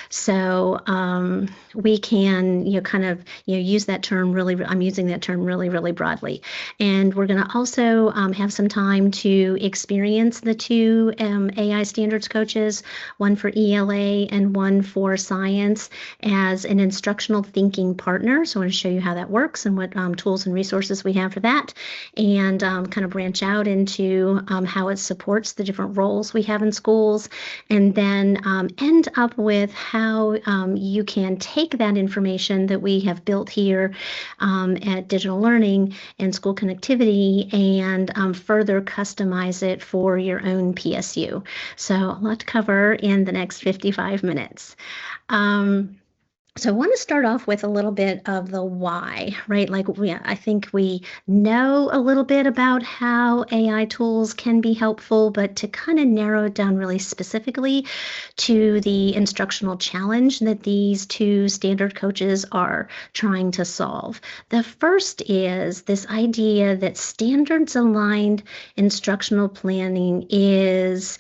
So we can, kind of, use that term really, I'm using that term really, really broadly. And we're going to also have some time to experience the two AI standards coaches, one for ELA and one for science, as an instructional thinking partner. So I want to show you how that works and what tools and resources we have for that, and kind of branch out into how it supports the different roles we have in schools, and then end up with how you can take that information that we have built here at Digital Learning and School Connectivity and further customize it for your own PSU. So a lot to cover in the next 55 minutes. So I want to start off with a little bit of the why, right? I think we know a little bit about how AI tools can be helpful, but to kind of narrow it down really specifically to the instructional challenge that these two standard coaches are trying to solve. The first is this idea that standards-aligned instructional planning is,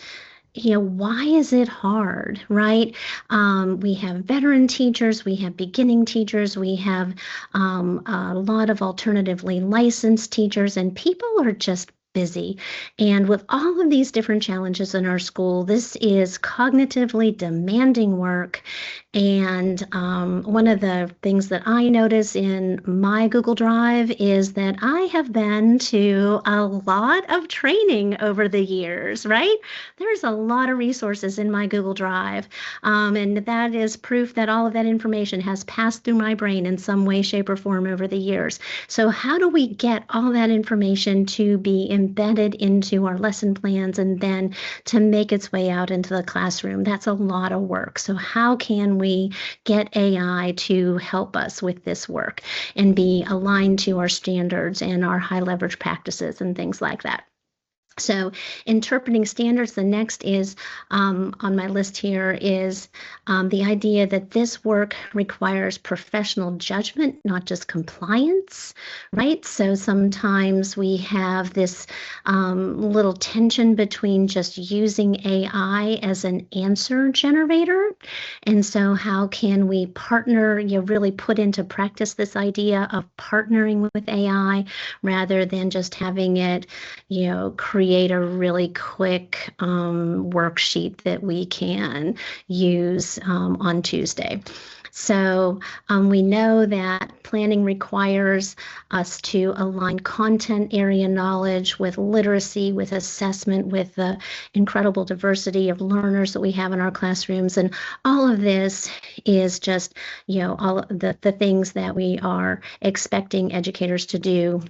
why is it hard, right? We have veteran teachers, we have beginning teachers, we have a lot of alternatively licensed teachers, and people are just busy. And with all of these different challenges in our school, this is cognitively demanding work. And one of the things that I notice in my Google Drive is that I have been to a lot of training over the years, right? There's a lot of resources in my Google Drive, and that is proof that all of that information has passed through my brain in some way, shape, or form over the years. So how do we get all that information to be embedded into our lesson plans and then to make its way out into the classroom? That's a lot of work. So how can we get AI to help us with this work and be aligned to our standards and our high leverage practices and things like that? So interpreting standards, the next is on my list here is the idea that this work requires professional judgment, not just compliance, right? So sometimes we have this little tension between just using AI as an answer generator. And so how can we partner, really put into practice this idea of partnering with AI rather than just having it, create a really quick worksheet that we can use on Tuesday. So we know that planning requires us to align content area knowledge with literacy, with assessment, with the incredible diversity of learners that we have in our classrooms. And all of this is just, all of the things that we are expecting educators to do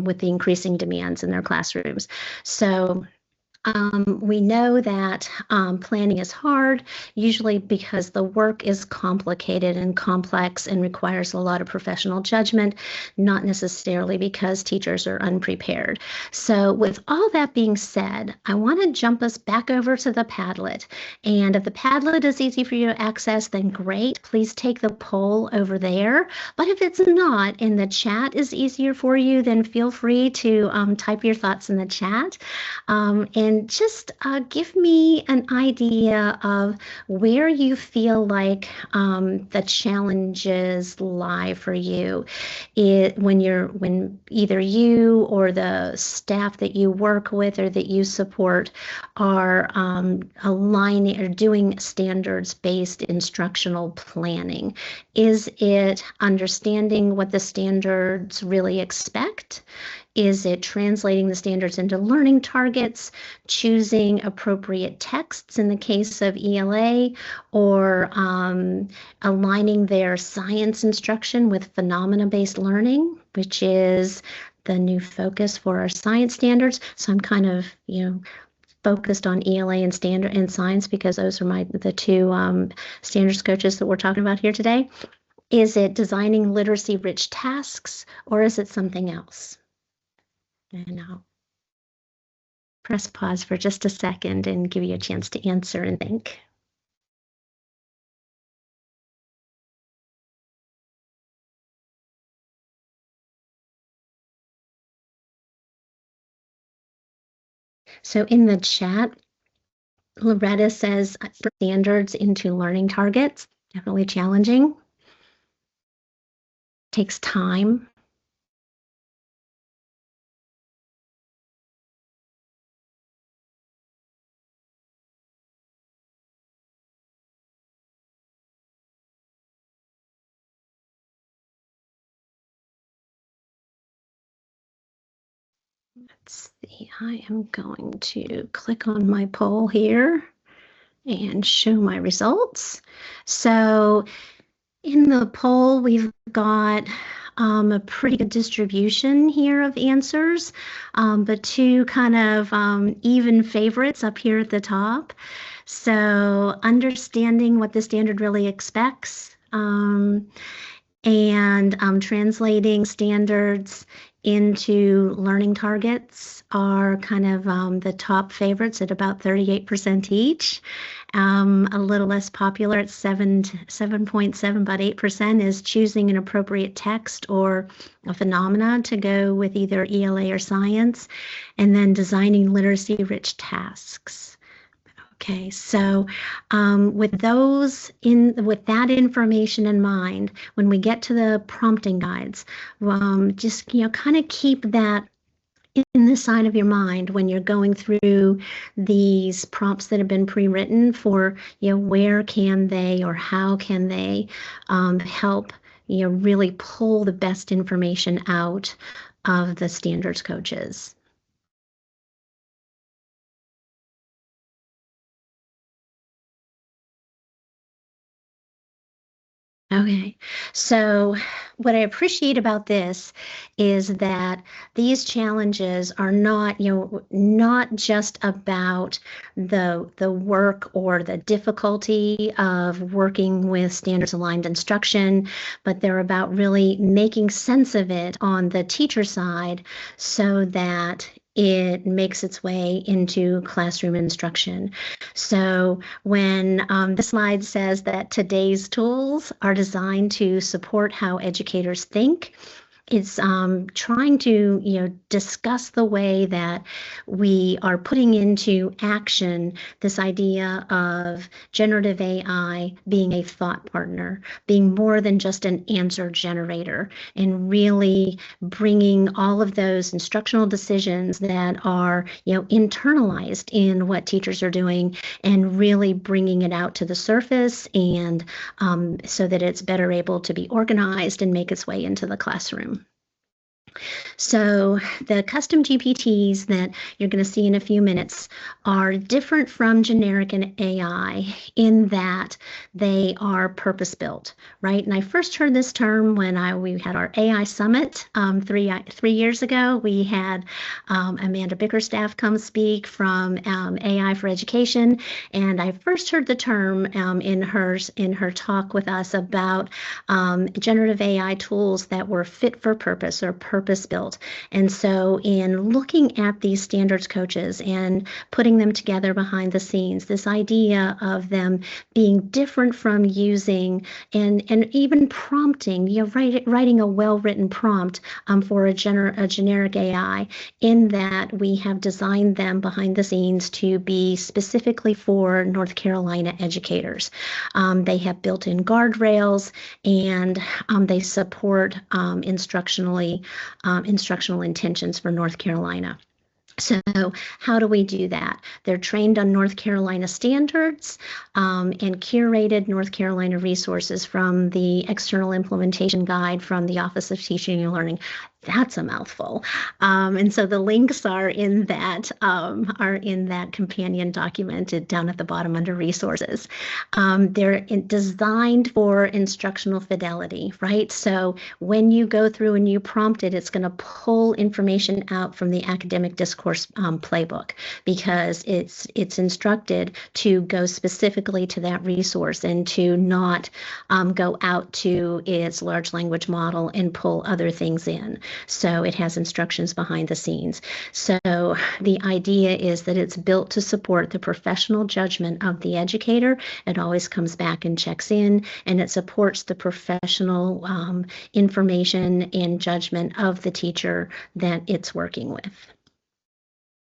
with the increasing demands in their classrooms. So we know that planning is hard, usually because the work is complicated and complex and requires a lot of professional judgment, not necessarily because teachers are unprepared. So with all that being said, I want to jump us back over to the Padlet. And if the Padlet is easy for you to access, then great. Please take the poll over there. But if it's not and the chat is easier for you, then feel free to type your thoughts in the chat. And just give me an idea of where you feel like the challenges lie for you. When either you or the staff that you work with or that you support are aligning or doing standards-based instructional planning. Is it understanding what the standards really expect? Is it translating the standards into learning targets, choosing appropriate texts in the case of ELA, or aligning their science instruction with phenomena-based learning, which is the new focus for our science standards? So I'm kind of, focused on ELA and standard and science because those are the two standards coaches that we're talking about here today. Is it designing literacy-rich tasks, or is it something else? And I'll press pause for just a second and give you a chance to answer and think. So in the chat, Loretta says standards into learning targets, definitely challenging. Takes time. Let's see, I am going to click on my poll here and show my results. So in the poll, we've got a pretty good distribution here of answers, but two kind of even favorites up here at the top. So understanding what the standard really expects, and translating standards into learning targets are kind of the top favorites at about 38% each. A little less popular at 7.7, about 8%, is choosing an appropriate text or a phenomena to go with either ELA or science, and then designing literacy-rich tasks. Okay, so with that information in mind, when we get to the prompting guides, just kind of keep that in the side of your mind when you're going through these prompts that have been pre-written for where can they or how can they help really pull the best information out of the standards coaches. Okay, so what I appreciate about this is that these challenges are not just about the work or the difficulty of working with standards aligned instruction, but they're about really making sense of it on the teacher side so that it makes its way into classroom instruction. So when the slide says that today's tools are designed to support how educators think, it's trying to discuss the way that we are putting into action this idea of generative AI being a thought partner, being more than just an answer generator, and really bringing all of those instructional decisions that are internalized in what teachers are doing and really bringing it out to the surface, and so that it's better able to be organized and make its way into the classroom. So the custom GPTs that you're going to see in a few minutes are different from generic and AI in that they are purpose-built, right? And I first heard this term when we had our AI summit 3 years ago. We had Amanda Bickerstaff come speak from AI for Education, and I first heard the term in her talk with us about generative AI tools that were fit for purpose or purpose-built. And so in looking at these standards coaches and putting them together behind the scenes, this idea of them being different from using and even prompting, writing a well-written prompt for a generic AI, in that we have designed them behind the scenes to be specifically for North Carolina educators. They have built-in guardrails, and they support instructional intentions for North Carolina. So how do we do that? They're trained on North Carolina standards and curated North Carolina resources from the external implementation guide from the Office of Teaching and Learning. That's a mouthful. And so the links are in that companion document down at the bottom under resources. They're designed for instructional fidelity, right? So when you go through and you prompt it, it's going to pull information out from the academic discourse playbook, because it's instructed to go specifically to that resource and to not go out to its large language model and pull other things in. So it has instructions behind the scenes. So the idea is that it's built to support the professional judgment of the educator. It always comes back and checks in, and it supports the professional information and judgment of the teacher that it's working with.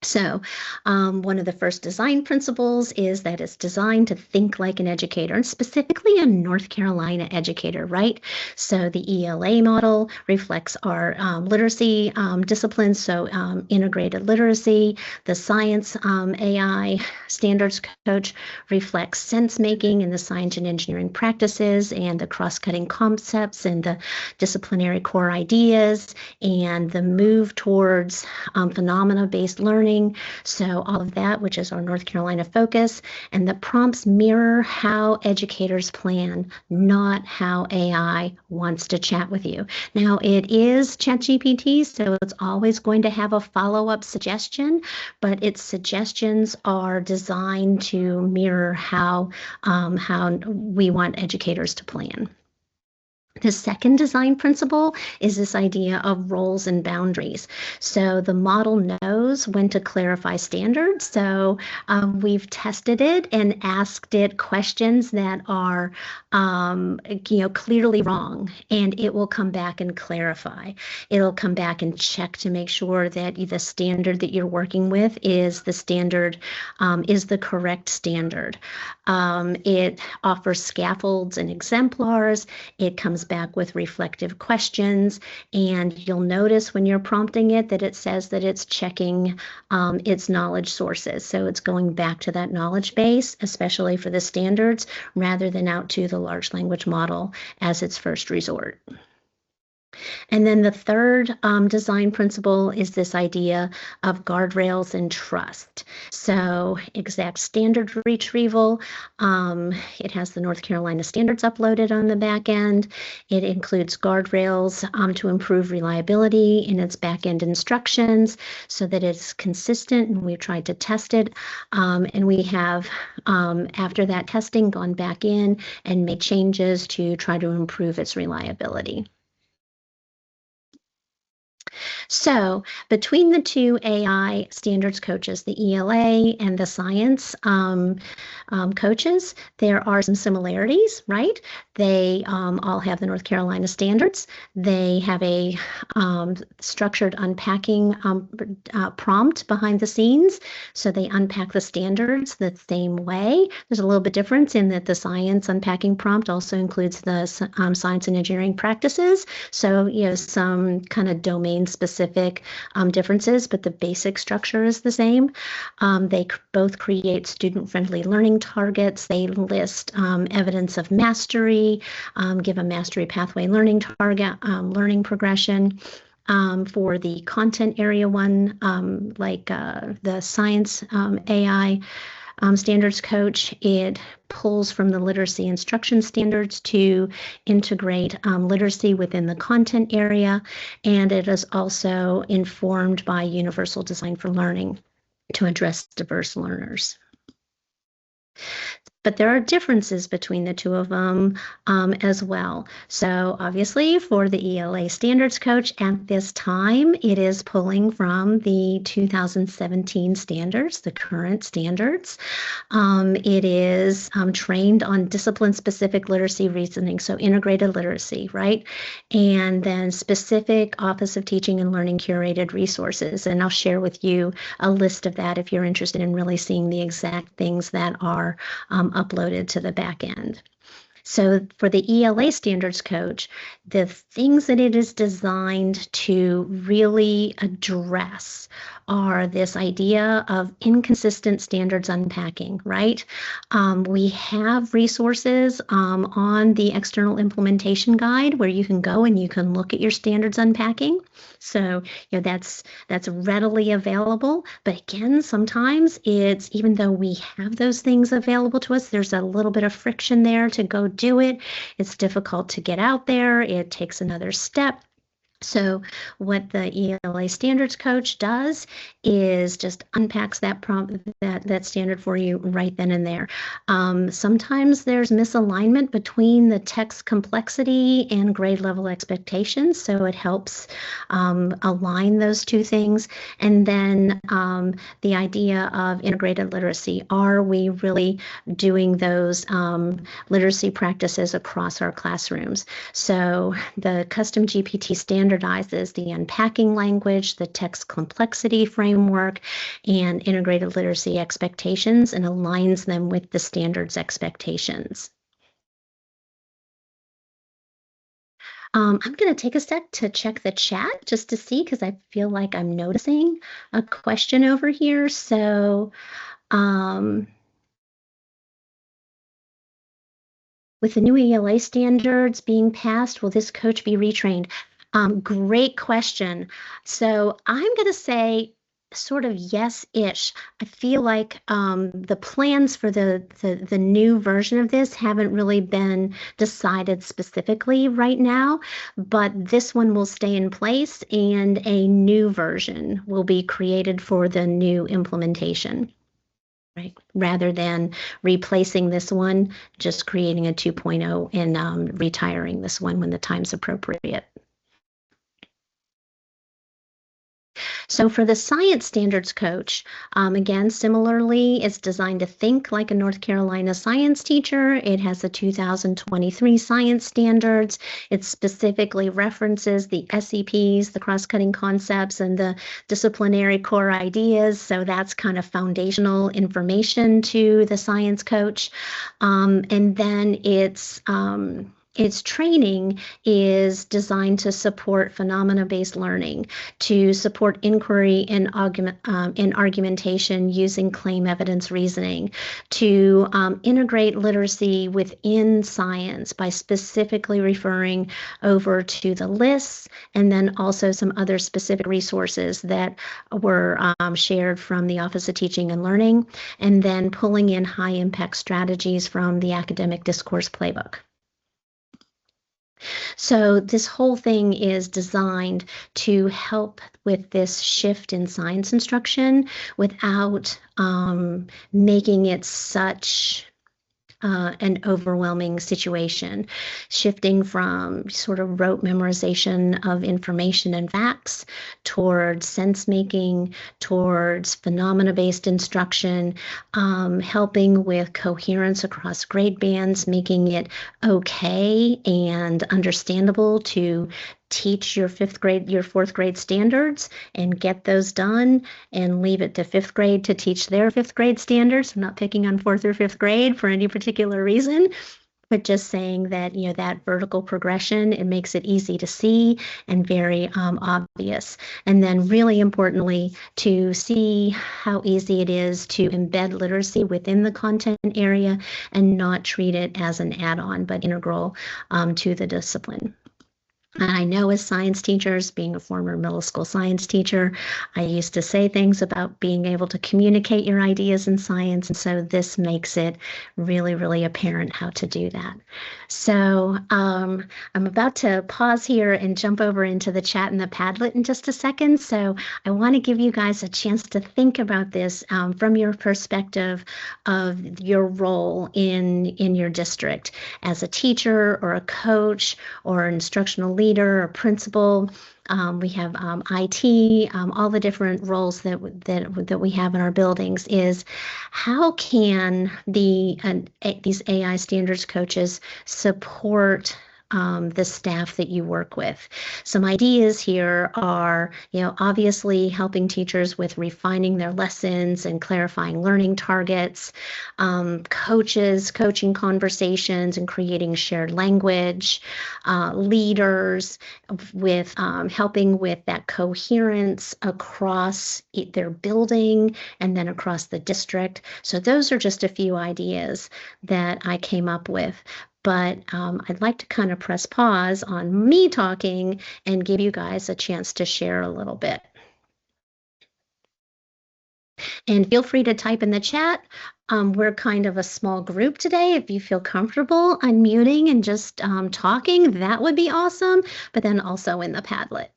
So one of the first design principles is that it's designed to think like an educator, and specifically a North Carolina educator, right? So the ELA model reflects our literacy disciplines, so integrated literacy. The science AI standards coach reflects sense making and the science and engineering practices and the cross-cutting concepts and the disciplinary core ideas and the move towards phenomena-based learning. So all of that, which is our North Carolina focus, and the prompts mirror how educators plan, not how AI wants to chat with you. Now, it is ChatGPT, so it's always going to have a follow-up suggestion, but its suggestions are designed to mirror how we want educators to plan. The second design principle is this idea of roles and boundaries. So the model knows when to clarify standards. So we've tested it and asked it questions that are, clearly wrong, and it will come back and clarify. It'll come back and check to make sure that the standard that you're working with is the standard, is the correct standard. It offers scaffolds and exemplars. It comes back with reflective questions, and you'll notice when you're prompting it that it says that it's checking its knowledge sources. So it's going back to that knowledge base, especially for the standards, rather than out to the large language model as its first resort. And then the third design principle is this idea of guardrails and trust. So exact standard retrieval, it has the North Carolina standards uploaded on the back end. It includes guardrails to improve reliability in its back end instructions so that it's consistent, and we've tried to test it. And we have, after that testing, gone back in and made changes to try to improve its reliability. So between the two AI standards coaches, the ELA and the science coaches, there are some similarities, right? They all have the North Carolina standards. They have a structured unpacking prompt behind the scenes. So they unpack the standards the same way. There's a little bit difference in that the science unpacking prompt also includes the science and engineering practices. So, some kind of domain specific differences, but the basic structure is the same. They both create student-friendly learning targets. They list evidence of mastery, give a mastery pathway learning target, learning progression. For the content area one, like the science AI standards coach, it pulls from the literacy instruction standards to integrate literacy within the content area, and it is also informed by universal design for learning to address diverse learners. But there are differences between the two of them as well. So obviously for the ELA standards coach at this time, it is pulling from the 2017 standards, the current standards. It is trained on discipline-specific literacy reasoning, so integrated literacy, right? And then specific Office of Teaching and Learning curated resources. And I'll share with you a list of that if you're interested in really seeing the exact things that are uploaded to the back end. So for the ELA standards coach, the things that it is designed to really address are this idea of inconsistent standards unpacking, right? We have resources on the external implementation guide where you can go and you can look at your standards unpacking. So, that's readily available. But again, sometimes it's, even though we have those things available to us, there's a little bit of friction there to go do it. It's difficult to get out there. It takes another step. So what the ELA standards coach does is just unpacks that prompt, that standard for you right then and there. Sometimes there's misalignment between the text complexity and grade level expectations, so it helps align those two things. And then the idea of integrated literacy. Are we really doing those literacy practices across our classrooms? So the custom GPT standard standardizes the unpacking language, the text complexity framework, and integrated literacy expectations and aligns them with the standards expectations. I'm going to take a sec to check the chat just to see because I feel like I'm noticing a question over here. So, um, with the new ELA standards being passed, will this coach be retrained? Great question. So I'm going to say sort of yes-ish. I feel like the plans for the new version of this haven't really been decided specifically right now, but this one will stay in place and a new version will be created for the new implementation. Right. Rather than replacing this one, just creating a 2.0 and retiring this one when the time's appropriate. So for the science standards coach, again, similarly, it's designed to think like a North Carolina science teacher. It has the 2023 science standards. It specifically references the SEPs, the cross-cutting concepts, and the disciplinary core ideas. So that's kind of foundational information to the science coach. And then its training is designed to support phenomena-based learning, to support inquiry and argumentation using claim evidence reasoning, to integrate literacy within science by specifically referring over to the lists and then also some other specific resources that were shared from the Office of Teaching and Learning, and then pulling in high-impact strategies from the Academic Discourse Playbook. So this whole thing is designed to help with this shift in science instruction without making it such an overwhelming situation, shifting from sort of rote memorization of information and facts towards sense making, towards phenomena-based instruction, helping with coherence across grade bands, making it okay and understandable to teach your fourth grade standards and get those done and leave it to fifth grade to teach their fifth grade standards. I'm not picking on fourth or fifth grade for any particular reason, but just saying that, that vertical progression, it makes it easy to see and very obvious. And then really importantly, to see how easy it is to embed literacy within the content area and not treat it as an add-on, but integral to the discipline. And I know as science teachers, being a former middle school science teacher, I used to say things about being able to communicate your ideas in science. And so this makes it really, really apparent how to do that. So I'm about to pause here and jump over into the chat and the Padlet in just a second. So I want to give you guys a chance to think about this from your perspective of your role in your district as a teacher or a coach or an instructional leader or principal. We have IT, all the different roles that we have in our buildings. Is how can these AI standards coaches support the staff that you work with? Some ideas here are, obviously helping teachers with refining their lessons and clarifying learning targets, coaching conversations and creating shared language, leaders with helping with that coherence across their building and then across the district. So those are just a few ideas that I came up with. But I'd like to kind of press pause on me talking and give you guys a chance to share a little bit. And feel free to type in the chat. We're kind of a small group today. If you feel comfortable unmuting and just talking, that would be awesome. But then also in the Padlet.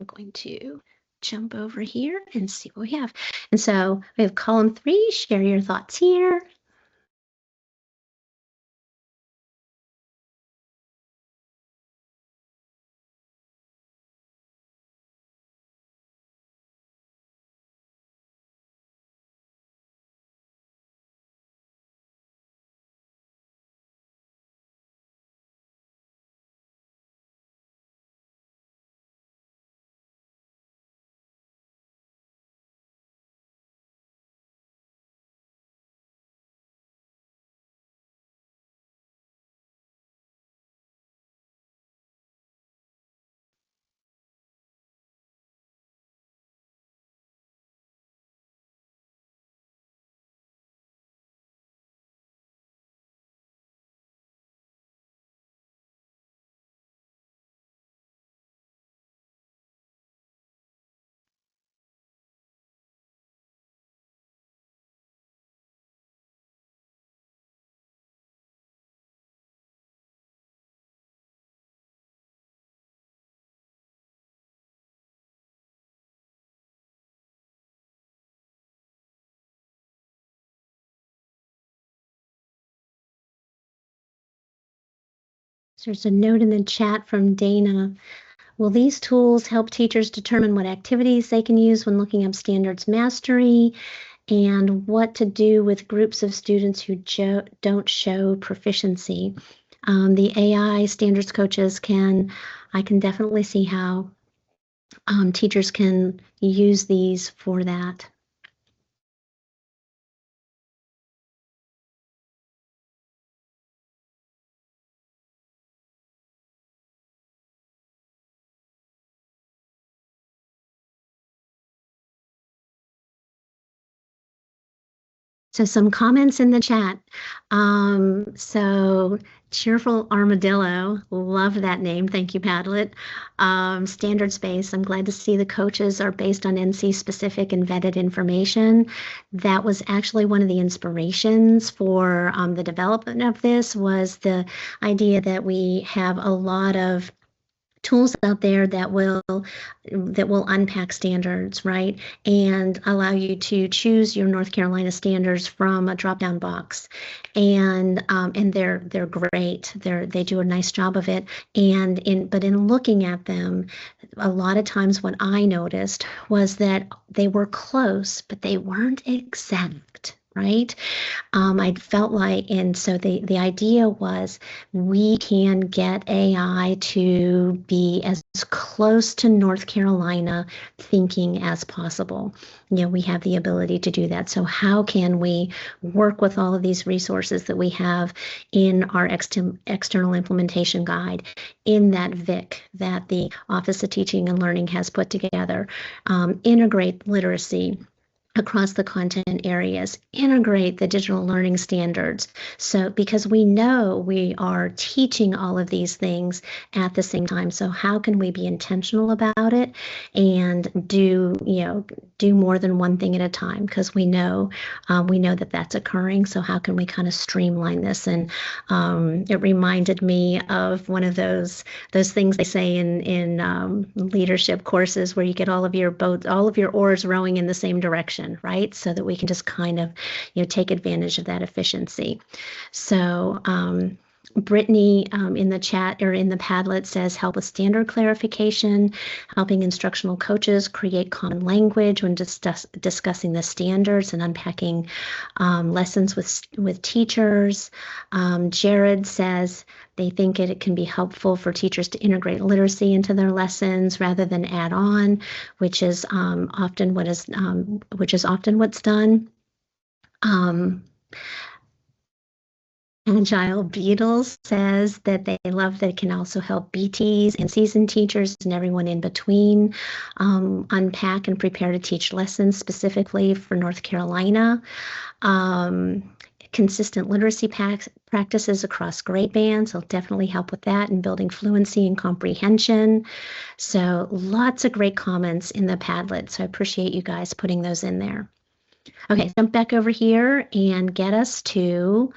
I'm going to jump over here and see what we have. And so we have column 3, share your thoughts here. So there's a note in the chat from Dana. Will these tools help teachers determine what activities they can use when looking up standards mastery and what to do with groups of students who don't show proficiency? The AI standards coaches I can definitely see how teachers can use these for that. So some comments in the chat. So Cheerful Armadillo, love that name. Thank you, Padlet. Standard Space, I'm glad to see the coaches are based on NC specific and vetted information. That was actually one of the inspirations for the development of this, was the idea that we have a lot of tools out there that will unpack standards, right, and allow you to choose your North Carolina standards from a drop-down box, and they're great. They do a nice job of it, but in looking at them, a lot of times what I noticed was that they were close, but they weren't exact. Right. I felt like, and so the idea was we can get AI to be as close to North Carolina thinking as possible. We have the ability to do that. So how can we work with all of these resources that we have in our external implementation guide, in that VIC that the Office of Teaching and Learning has put together, integrate literacy across the content areas, integrate the digital learning standards. So, because we know we are teaching all of these things at the same time. So how can we be intentional about it and do more than one thing at a time? Because we know that that's occurring. So how can we kind of streamline this? And it reminded me of one of those things they say in leadership courses where you get all of your oars rowing in the same direction, right? So that we can just kind of, take advantage of that efficiency. So Brittany in the chat or in the Padlet says help with standard clarification, helping instructional coaches create common language when discussing the standards and unpacking lessons with teachers. Jared says they think it can be helpful for teachers to integrate literacy into their lessons rather than add on, which is often what's done. Agile Beatles says that they love that it can also help BTs and seasoned teachers and everyone in between unpack and prepare to teach lessons specifically for North Carolina. Consistent literacy practices across grade bands will definitely help with that and building fluency and comprehension. So lots of great comments in the Padlet. So I appreciate you guys putting those in there. Okay, jump back over here and get us to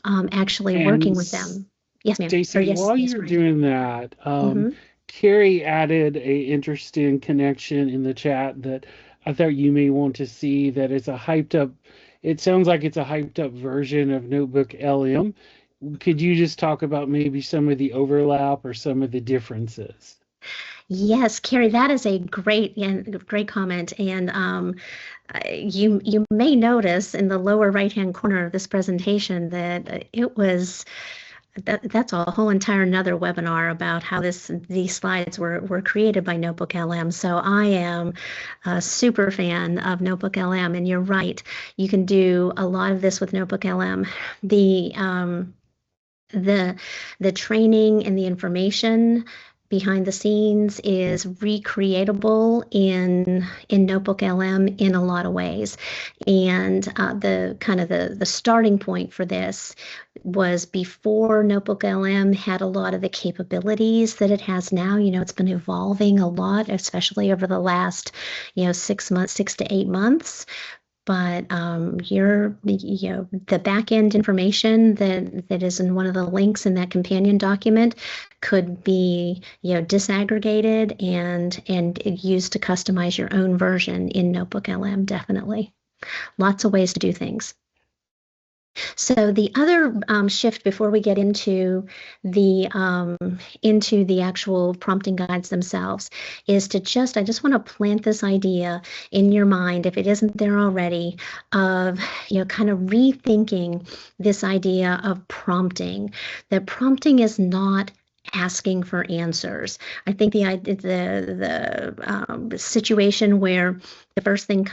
actually working with them. Yes, ma'am. Stacy, yes, while you're doing that, Carrie added a interesting connection in the chat that I thought you may want to see, that it's a hyped up, it sounds like it's a hyped up version of Notebook LM. Could you just talk about maybe some of the overlap or some of the differences? Yes, Carrie, that is a great comment. And you may notice in the lower right-hand corner of this presentation that that's a whole entire another webinar about how these slides were created by Notebook LM. So I am a super fan of Notebook LM, and you're right. You can do a lot of this with Notebook LM. The training and the information behind the scenes is recreatable in Notebook LM in a lot of ways. And the starting point for this was before Notebook LM had a lot of the capabilities that it has now. It's been evolving a lot, especially over the last 6 to 8 months. But the back end information that is in one of the links in that companion document could be disaggregated and used to customize your own version in Notebook LM. Definitely, lots of ways to do things. So the other shift before we get into the actual prompting guides themselves is to I just want to plant this idea in your mind, if it isn't there already, of kind of rethinking this idea of prompting. That prompting is not asking for answers. I think the situation where the first thing that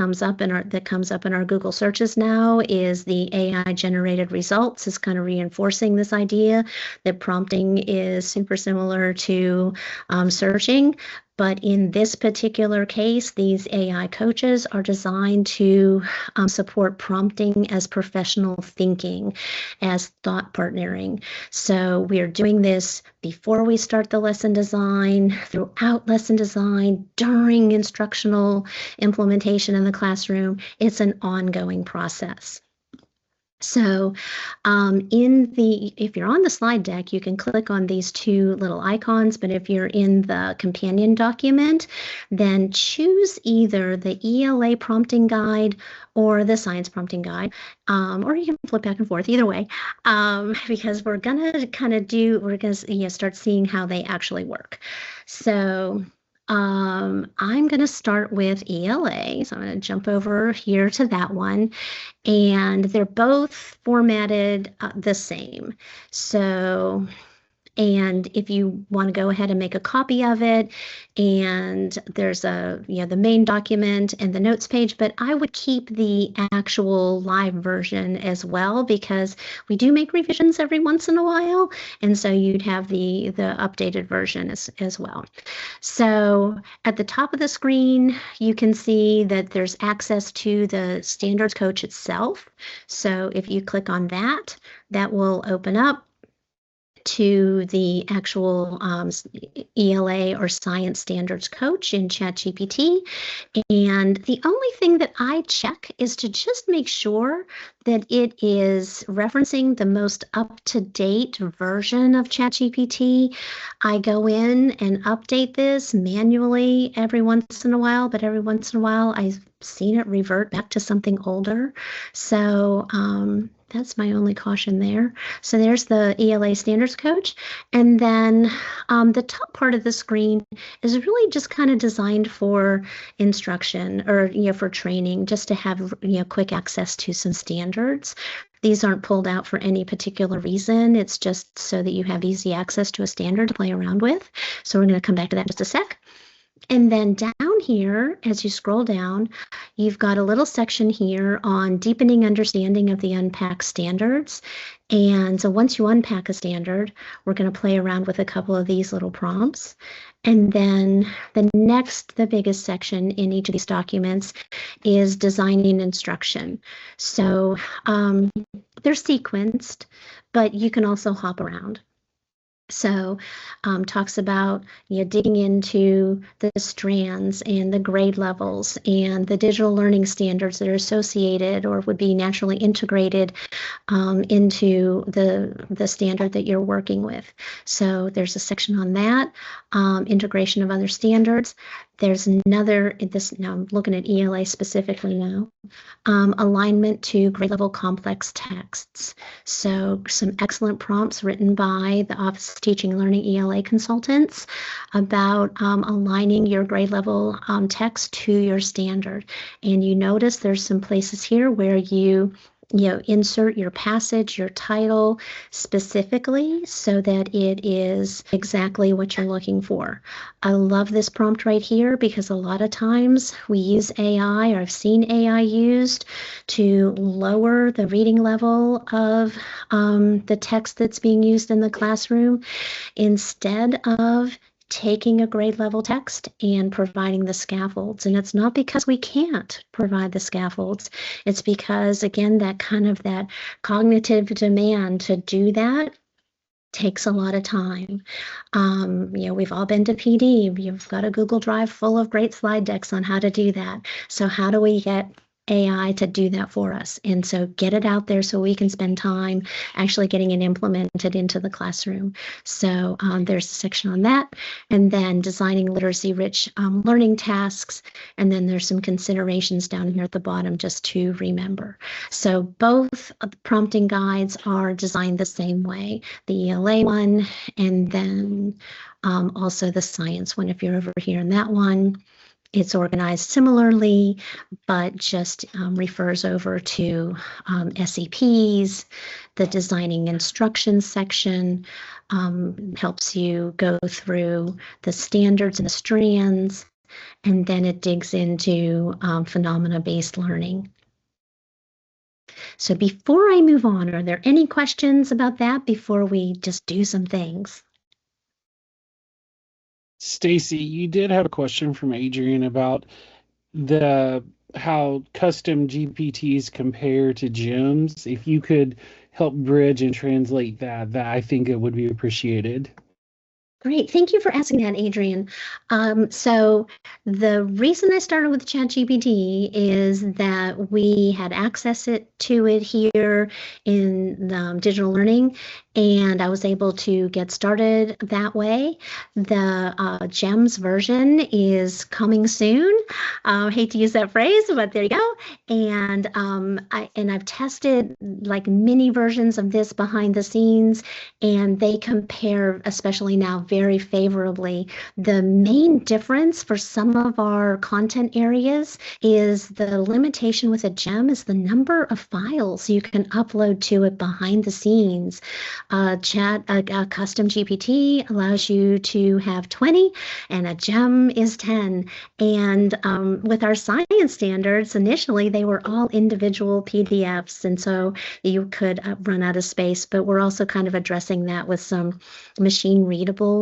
comes up in our Google searches now is the AI generated results, is kind of reinforcing this idea that prompting is super similar to searching. But in this particular case, these AI coaches are designed to support prompting as professional thinking, as thought partnering. So we are doing this before we start the lesson design, throughout lesson design, during instructional implementation in the classroom. It's an ongoing process. So if you're on the slide deck, you can click on these two little icons, but if you're in the companion document, then choose either the ELA prompting guide or the science prompting guide, or you can flip back and forth, either way, because we're gonna start seeing how they actually work. So I'm going to start with ELA. So I'm going to jump over here to that one. And they're both formatted the same. So, and if you want to go ahead and make a copy of it, and there's the main document and the notes page, but I would keep the actual live version as well, because we do make revisions every once in a while, and so you'd have the updated version as well. So at the top of the screen, you can see that there's access to the standards coach itself. So if you click on that, that will open up to the actual ELA or Science Standards Coach in ChatGPT. And the only thing that I check is to just make sure that it is referencing the most up-to-date version of ChatGPT. I go in and update this manually every once in a while, but every once in a while I've seen it revert back to something older. So that's my only caution there. So there's the ELA Standards Coach. And then the top part of the screen is really just kind of designed for instruction, or for training, just to have quick access to some standards. These aren't pulled out for any particular reason. It's just so that you have easy access to a standard to play around with. So we're going to come back to that in just a sec. And then down here, as you scroll down, you've got a little section here on deepening understanding of the unpack standards. And so once you unpack a standard, we're going to play around with a couple of these little prompts. And then the biggest section in each of these documents is designing instruction. So they're sequenced, but you can also hop around. So talks about digging into the strands and the grade levels and the digital learning standards that are associated or would be naturally integrated into the standard that you're working with. So there's a section on that, integration of other standards. There's another, now I'm looking at ELA specifically now, alignment to grade level complex texts. So some excellent prompts written by the Office of Teaching and Learning ELA consultants about aligning your grade level text to your standard. And you notice there's some places here where you insert your passage, your title specifically so that it is exactly what you're looking for. I love this prompt right here because a lot of times we use AI, or I've seen AI used to lower the reading level of the text that's being used in the classroom, instead of taking a grade level text and providing the scaffolds. And it's not because we can't provide the scaffolds. It's because, again, that cognitive demand to do that takes a lot of time. We've all been to PD. You've got a Google Drive full of great slide decks on how to do that. So how do we get AI to do that for us. And so get it out there so we can spend time actually getting it implemented into the classroom. So there's a section on that. And then designing literacy-rich learning tasks. And then there's some considerations down here at the bottom just to remember. So both prompting guides are designed the same way. The ELA one and then also the science one. If you're over here in that one, it's organized similarly, but just refers over to SEPs, the designing instructions section, helps you go through the standards and the strands, and then it digs into phenomena-based learning. So before I move on, are there any questions about that before we just do some things? Stacy, you did have a question from Adrian about how custom GPTs compare to GEMS. If you could help bridge and translate that I think it would be appreciated. Great. Thank you for asking that, Adrian. So the reason I started with ChatGPT is that we had access to it here in digital learning, and I was able to get started that way. The GEMS version is coming soon. Hate to use that phrase, but there you go. And I've tested like mini versions of this behind the scenes, and they compare, especially now, very favorably. The main difference for some of our content areas is the limitation with a GEM is the number of files you can upload to it behind the scenes. A custom GPT allows you to have 20 and a GEM is 10. And with our science standards, initially they were all individual PDFs, and so you could run out of space, but we're also kind of addressing that with some machine readable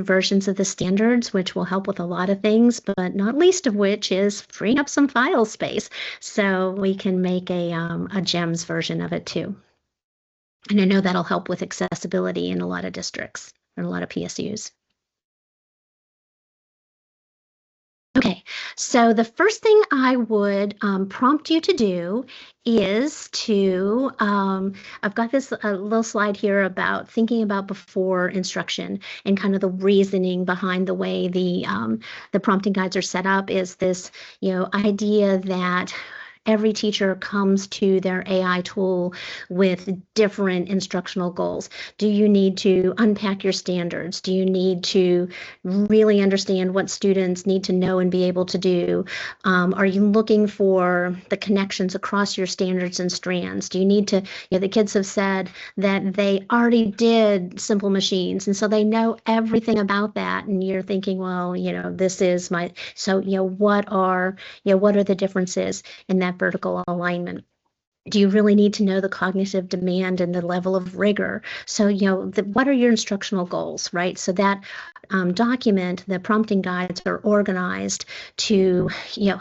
versions of the standards, which will help with a lot of things, but not least of which is freeing up some file space. So we can make a GEMS version of it too. And I know that'll help with accessibility in a lot of districts and a lot of PSUs. Okay, so the first thing I would prompt you to do is to, I've got this little slide here about thinking about before instruction and kind of the reasoning behind the way the prompting guides are set up is this, idea that every teacher comes to their AI tool with different instructional goals. Do you need to unpack your standards? Do you need to really understand what students need to know and be able to do? Are you looking for the connections across your standards and strands? Do you need to, the kids have said that they already did simple machines, and so they know everything about that. And you're thinking, well, this is so, what are the differences in that vertical alignment? Do you really need to know the cognitive demand and the level of rigor? So, what are your instructional goals, right? So that document, the prompting guides are organized to,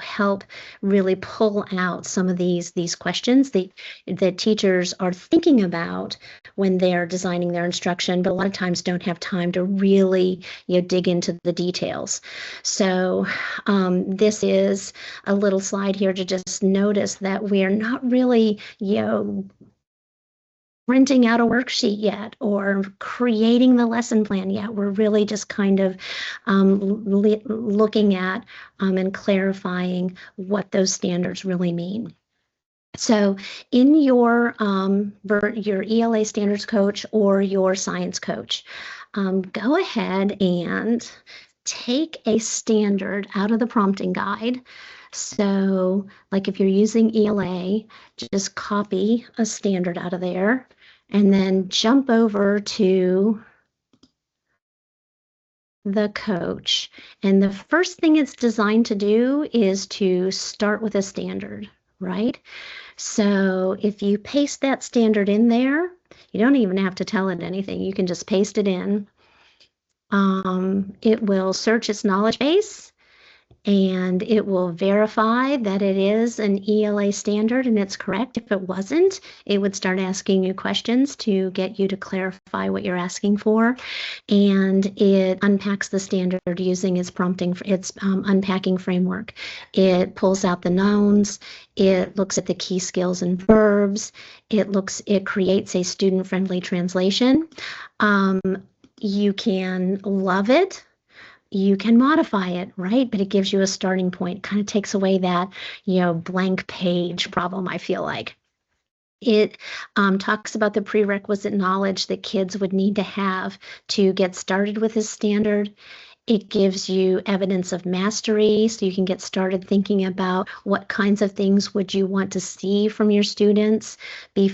help really pull out some of these questions that teachers are thinking about when they're designing their instruction, but a lot of times don't have time to really, dig into the details. So this is a little slide here to just notice that we are not really, printing out a worksheet yet or creating the lesson plan yet. We're really just kind of looking at and clarifying what those standards really mean. So in your ELA standards coach or your science coach, go ahead and take a standard out of the prompting guide. So like if you're using ELA, just copy a standard out of there and then jump over to the coach. And the first thing it's designed to do is to start with a standard, right? So if you paste that standard in there, you don't even have to tell it anything. You can just paste it in. It will search its knowledge base and it will verify that it is an ELA standard and it's correct. If it wasn't, it would start asking you questions to get you to clarify what you're asking for. And it unpacks the standard using its unpacking framework. It pulls out the nouns. It looks at the key skills and verbs. It creates a student-friendly translation. You can love it. You can modify it, right? But it gives you a starting point. Kind of takes away that, blank page problem, I feel like. It talks about the prerequisite knowledge that kids would need to have to get started with this standard. It gives you evidence of mastery, so you can get started thinking about what kinds of things would you want to see from your students to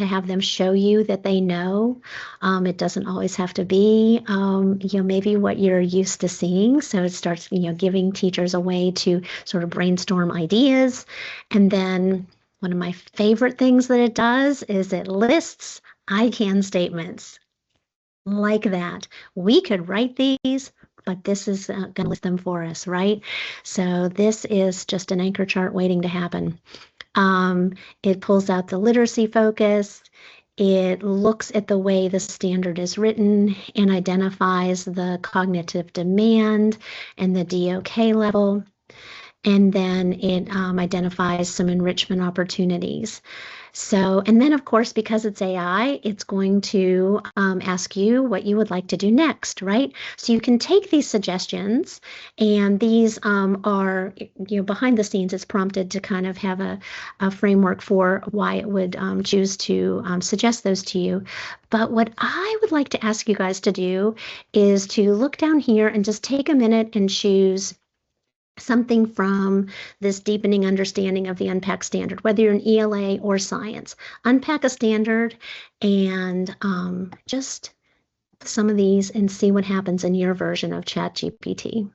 have them show you that they know. It doesn't always have to be, maybe what you're used to seeing. So it starts, giving teachers a way to sort of brainstorm ideas. And then one of my favorite things that it does is it lists I can statements. Like that. We could write these, but this is going to list them for us, right? So this is just an anchor chart waiting to happen. It pulls out the literacy focus. It looks at the way the standard is written and identifies the cognitive demand and the DOK level. And then it identifies some enrichment opportunities. So, and then of course, because it's AI, it's going to ask you what you would like to do next, right? So you can take these suggestions, and these are, behind the scenes, it's prompted to kind of have a framework for why it would choose to suggest those to you. But what I would like to ask you guys to do is to look down here and just take a minute and choose something from this deepening understanding of the unpack standard, whether you're an ELA or science. Unpack a standard and just some of these and see what happens in your version of ChatGPT.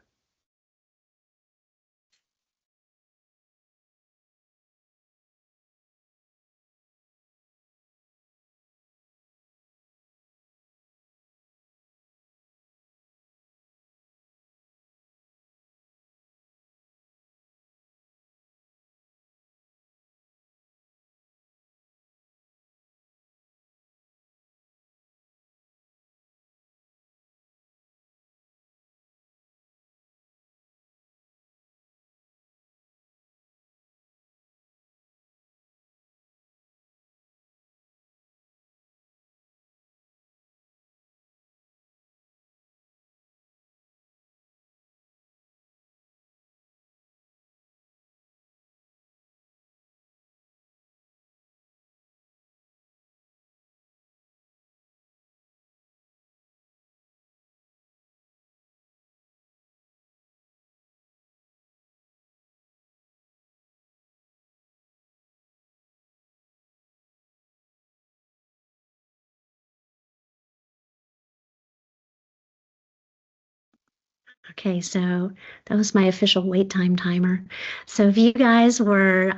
Okay, so that was my official wait time timer. So if you guys were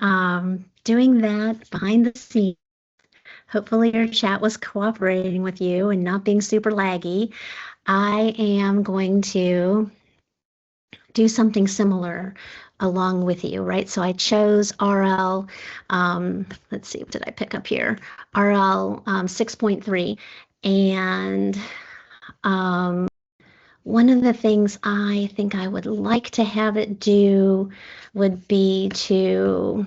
doing that behind the scenes, hopefully your chat was cooperating with you and not being super laggy. I am going to do something similar along with you, right? So I chose RL, let's see, what did I pick up here? RL 6.3. And one of the things I think I would like to have it do would be to,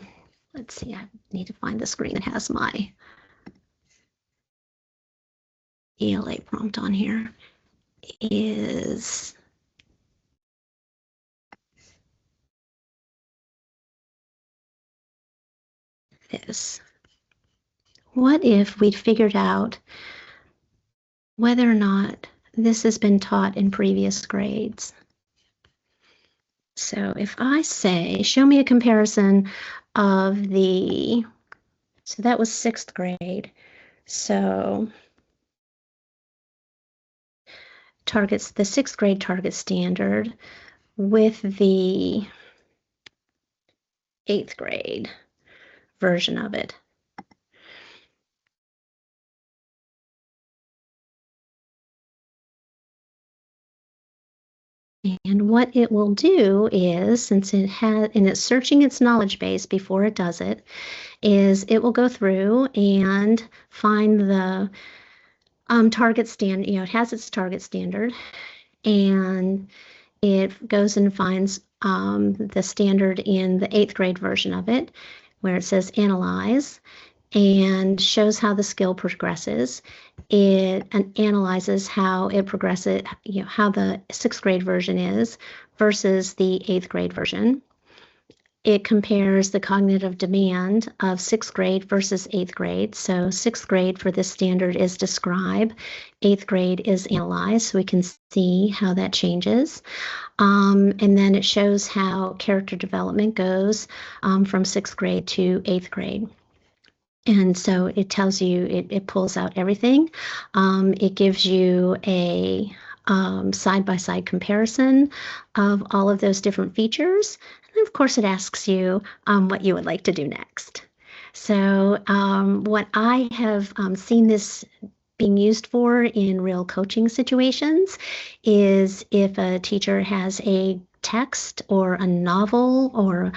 let's see, I need to find the screen that has my ELA prompt on here, is this. What if we'd figured out whether or not this has been taught in previous grades? So if I say, show me a comparison of so that was 6th grade. So targets the 6th grade target standard with the 8th grade version of it. And what it will do is, since it has, and it's searching its knowledge base before it does it, is it will go through and find the target standard, it has its target standard, and it goes and finds the standard in the 8th grade version of it, where it says analyze, and shows how the skill progresses. It analyzes how it progresses, how the 6th grade version is versus the 8th grade version. It compares the cognitive demand of 6th grade versus 8th grade. So 6th grade for this standard is describe, 8th grade is analyze, so we can see how that changes. And then it shows how character development goes from 6th grade to 8th grade. And so it tells you, it pulls out everything. It gives you a side-by-side comparison of all of those different features. And of course, it asks you what you would like to do next. So what I have seen this being used for in real coaching situations is if a teacher has a text or a novel or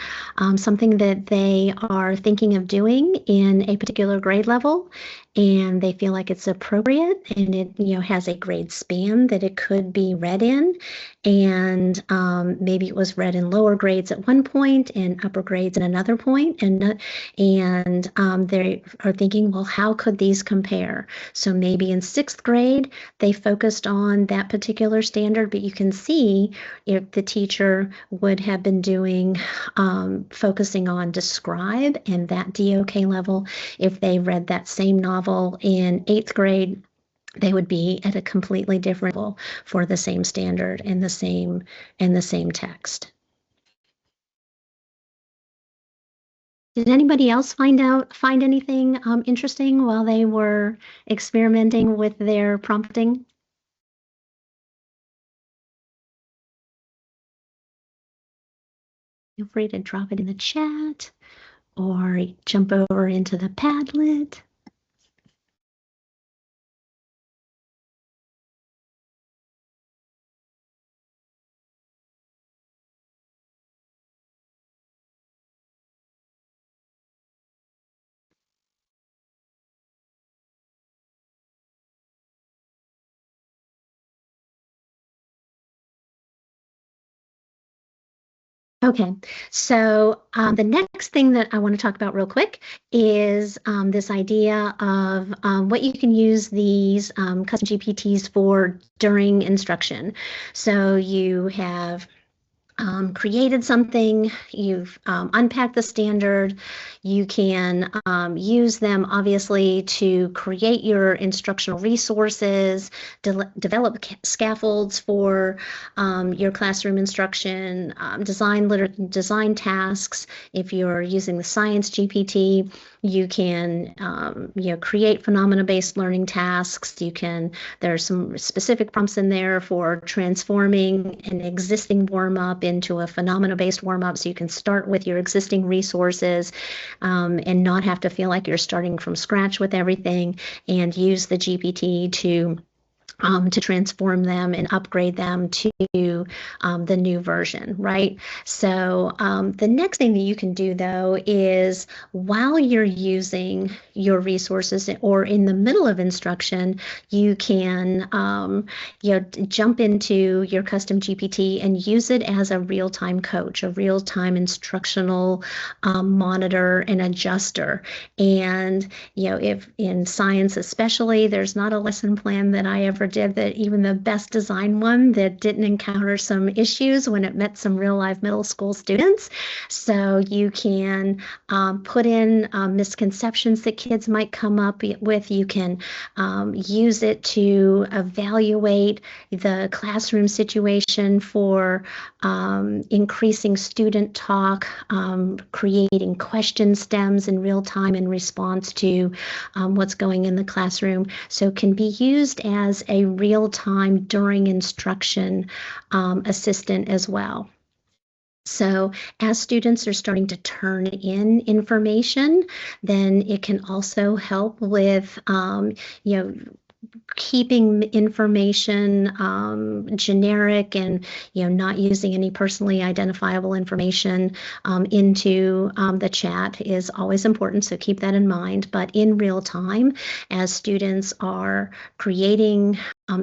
something that they are thinking of doing in a particular grade level, and they feel like it's appropriate and it has a grade span that it could be read in, and maybe it was read in lower grades at one point and upper grades at another point, and they are thinking, well, how could these compare? So maybe in 6th grade they focused on that particular standard, but you can see if the teacher would have been doing focusing on describe and that DOK level. If they read that same novel in 8th grade, they would be at a completely different level for the same standard and the same text. Did anybody else find anything interesting while they were experimenting with their prompting? Feel free to drop it in the chat or jump over into the Padlet. Okay, so the next thing that I want to talk about real quick is this idea of what you can use these custom GPTs for during instruction. So you have created something, you've unpacked the standard, you can use them obviously to create your instructional resources, develop scaffolds for your classroom instruction, design tasks. If you're using the science GPT, you can create phenomena-based learning tasks. There's some specific prompts in there for transforming an existing warm-up into a phenomena-based warm-up, so you can start with your existing resources and not have to feel like you're starting from scratch with everything, and use the GPT to transform them and upgrade them to the new version, right? So the next thing that you can do, though, is while you're using your resources or in the middle of instruction, you can jump into your custom GPT and use it as a real-time coach, a real-time instructional monitor and adjuster. And if in science especially, there's not a lesson plan that I ever did, that even the best designed one, that didn't encounter some issues when it met some real life middle school students. So you can put in misconceptions that kids might come up with. You can use it to evaluate the classroom situation for increasing student talk, creating question stems in real time in response to what's going in the classroom. So it can be used as a real-time during instruction assistant as well. So as students are starting to turn in information, then it can also help with, keeping information generic and not using any personally identifiable information into the chat is always important, so keep that in mind. But in real time, as students are creating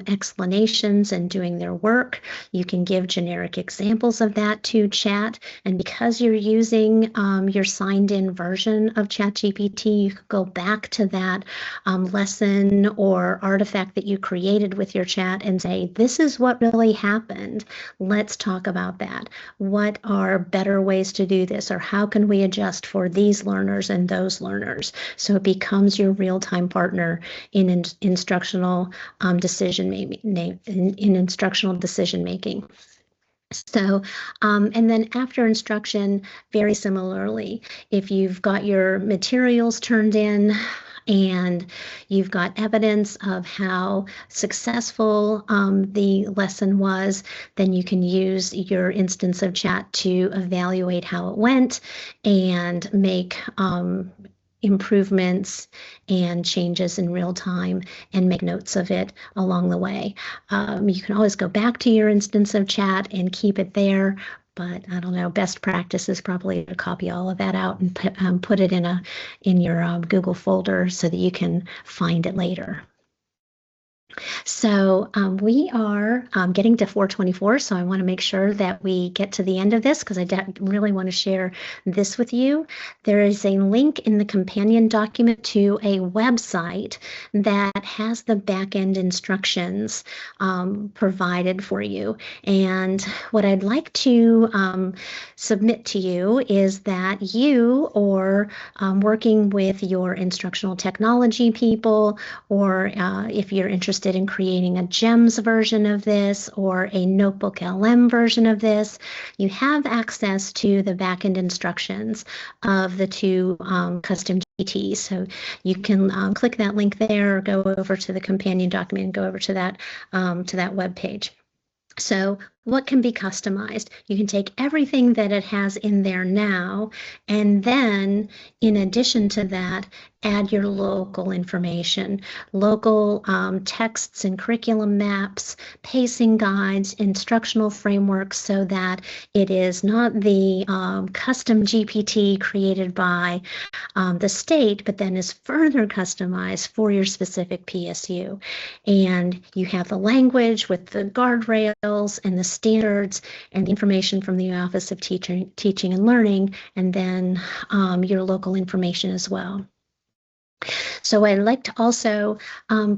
explanations and doing their work, you can give generic examples of that to chat. And because you're using your signed in version of ChatGPT, you could go back to that lesson or artifact that you created with your chat and say, this is what really happened. Let's talk about that. What are better ways to do this? Or how can we adjust for these learners and those learners? So it becomes your real-time partner in instructional decision making. So, and then after instruction, very similarly, if you've got your materials turned in and you've got evidence of how successful the lesson was, then you can use your instance of chat to evaluate how it went and make improvements and changes in real time and make notes of it along the way. You can always go back to your instance of chat and keep it there, but I don't know, best practice is probably to copy all of that out and put it in your Google folder so that you can find it later. So we are getting to 4:24, so I want to make sure that we get to the end of this because I really want to share this with you. There is a link in the companion document to a website that has the back-end instructions provided for you. And what I'd like to submit to you is that you, or working with your instructional technology people, or if you're interested in creating a GEMS version of this or a Notebook LM version of this, you have access to the backend instructions of the two custom GPTs. So you can click that link there, or go over to the companion document and go over to that web page. So what can be customized? You can take everything that it has in there now, and then in addition to that, add your local information, local texts and curriculum maps, pacing guides, instructional frameworks, so that it is not the custom GPT created by the state, but then is further customized for your specific PSU. And you have the language with the guardrails and the standards and the information from the Office of Teaching and Learning, and then your local information as well. So I'd like to also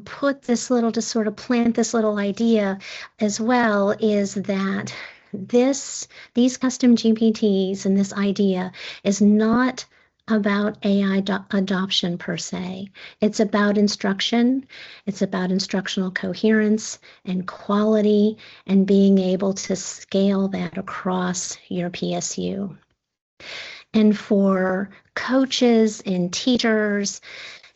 put this little, to sort of plant this little idea as well, is that these custom GPTs and this idea is not about AI adoption per se. It's about instruction. It's about instructional coherence and quality and being able to scale that across your PSU. And for coaches and teachers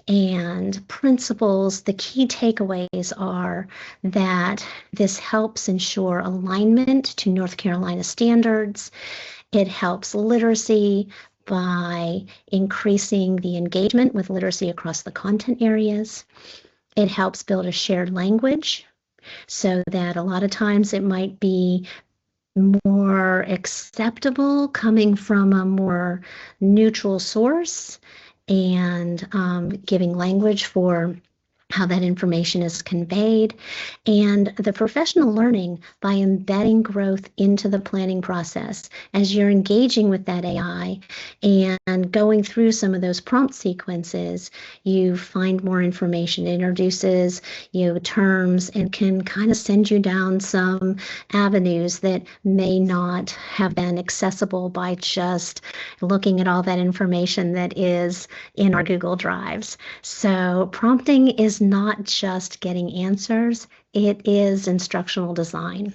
and principals, the key takeaways are that this helps ensure alignment to North Carolina standards. It helps literacy by increasing the engagement with literacy across the content areas. It helps build a shared language so that a lot of times it might be more acceptable coming from a more neutral source, and giving language for how that information is conveyed, and the professional learning by embedding growth into the planning process. As you're engaging with that AI and going through some of those prompt sequences, you find more information, it introduces terms, and can kind of send you down some avenues that may not have been accessible by just looking at all that information that is in our Google Drives. So prompting is not just getting answers, it is instructional design.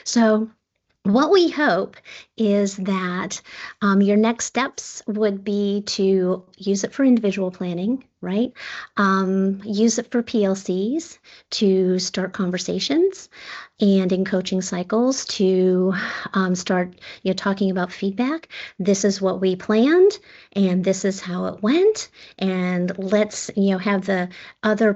So what we hope is that your next steps would be to use it for individual planning, right? Use it for PLCs to start conversations, and in coaching cycles to start talking about feedback. This is what we planned, and this is how it went, and let's have the other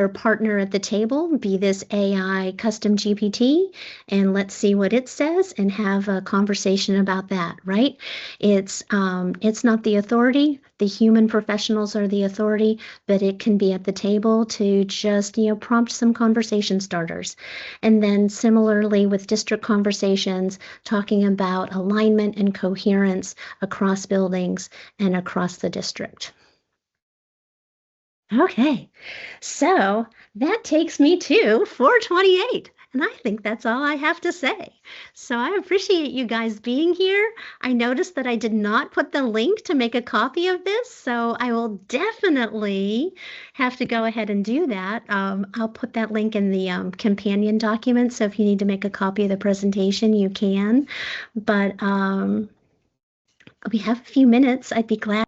partner at the table be this AI custom GPT, and let's see what it says and have a conversation about that, right? It's not the authority. The human professionals are the authority, but it can be at the table to just prompt some conversation starters. And then similarly with district conversations, talking about alignment and coherence across buildings and across the district. Okay, so that takes me to 428. And I think that's all I have to say. So I appreciate you guys being here. I noticed that I did not put the link to make a copy of this, so I will definitely have to go ahead and do that. I'll put that link in the companion document, so if you need to make a copy of the presentation, you can. But we have a few minutes. I'd be glad